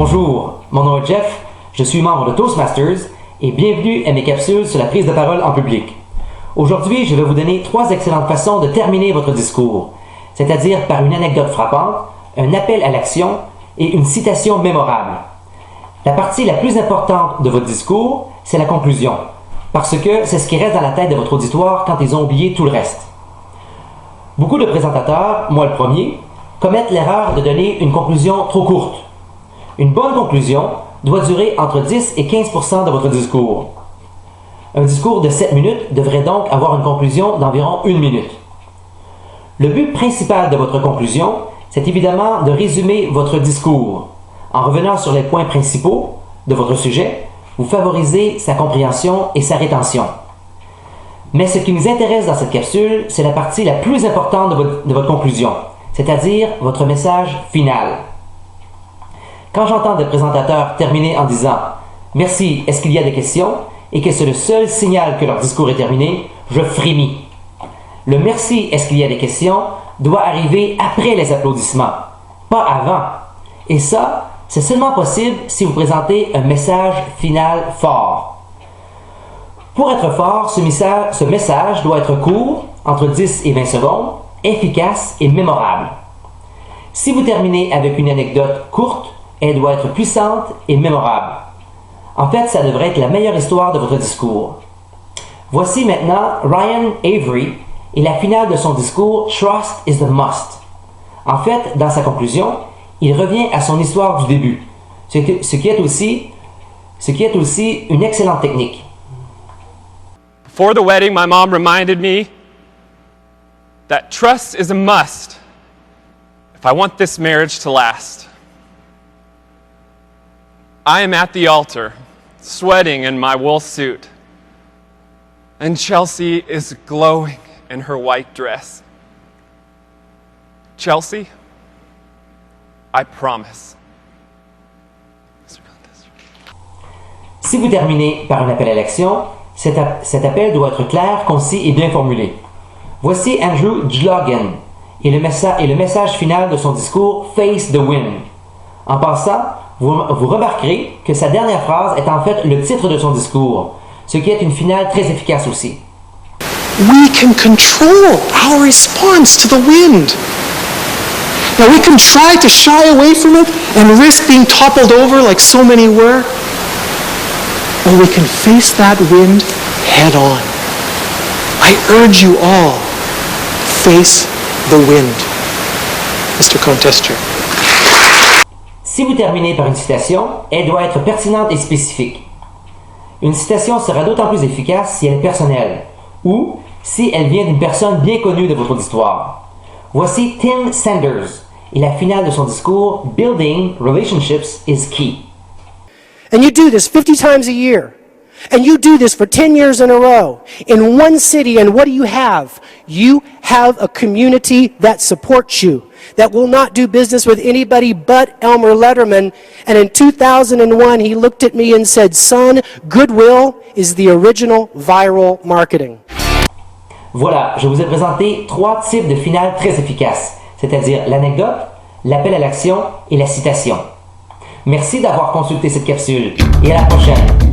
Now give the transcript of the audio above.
Bonjour, mon nom est Jeff, je suis membre de Toastmasters et bienvenue à mes capsules sur la prise de parole en public. Aujourd'hui, je vais vous donner 3 excellentes façons de terminer votre discours, c'est-à-dire par une anecdote frappante, un appel à l'action et une citation mémorable. La partie la plus importante de votre discours, c'est la conclusion, parce que c'est ce qui reste dans la tête de votre auditoire quand ils ont oublié tout le reste. Beaucoup de présentateurs, moi le premier, commettent l'erreur de donner une conclusion trop courte. Une bonne conclusion doit durer entre 10 et 15% de votre discours. Un discours de 7 minutes devrait donc avoir une conclusion d'environ 1 minute. Le but principal de votre conclusion, c'est évidemment de résumer votre discours. En revenant sur les points principaux de votre sujet, vous favorisez sa compréhension et sa rétention. Mais ce qui nous intéresse dans cette capsule, c'est la partie la plus importante de votre conclusion, c'est-à-dire votre message final. Quand j'entends des présentateurs terminer en disant « Merci, est-ce qu'il y a des questions ?» et que c'est le seul signal que leur discours est terminé, je frémis. Le « Merci, est-ce qu'il y a des questions ?» doit arriver après les applaudissements, pas avant. Et ça, c'est seulement possible si vous présentez un message final fort. Pour être fort, ce message doit être court, entre 10 et 20 secondes, efficace et mémorable. Si vous terminez avec une anecdote courte, elle doit être puissante et mémorable. En fait, ça devrait être la meilleure histoire de votre discours. Voici maintenant Ryan Avery et la finale de son discours « Trust is the must ». En fait, dans sa conclusion, il revient à son histoire du début, ce qui est aussi une excellente technique. Before the wedding, my mom reminded me that trust is a must if I want this marriage to last. I am at the altar, sweating in my wool suit, and Chelsea is glowing in her white dress. Chelsea, I promise. Si vous terminez par un appel à l'action, cet appel doit être clair, concis et bien formulé. Voici Andrew Dlogan et le message final de son discours « Face the Wind ». En passant, vous remarquerez que sa dernière phrase est en fait le titre de son discours, ce qui est une finale très efficace aussi. We can control our response to the wind. Now we can try to shy away from it and risk being toppled over like so many were, or we can face that wind head on. I urge you all, face the wind. Mr. Contester. Si vous terminez par une citation, elle doit être pertinente et spécifique. Une citation sera d'autant plus efficace si elle est personnelle, ou si elle vient d'une personne bien connue de votre auditoire. Voici Tim Sanders et la finale de son discours « Building relationships is key ». And you do this 50 times a year. And you do this for 10 years in a row. In one city, and what do you have? You have a community that supports you, that will not do business with anybody but Elmer Letterman. And in 2001, he looked at me and said, "Son, goodwill is the original viral marketing." Voilà, je vous ai présenté 3 types de finales très efficaces, c'est-à-dire l'anecdote, l'appel à l'action et la citation. Merci d'avoir consulté cette capsule et à la prochaine.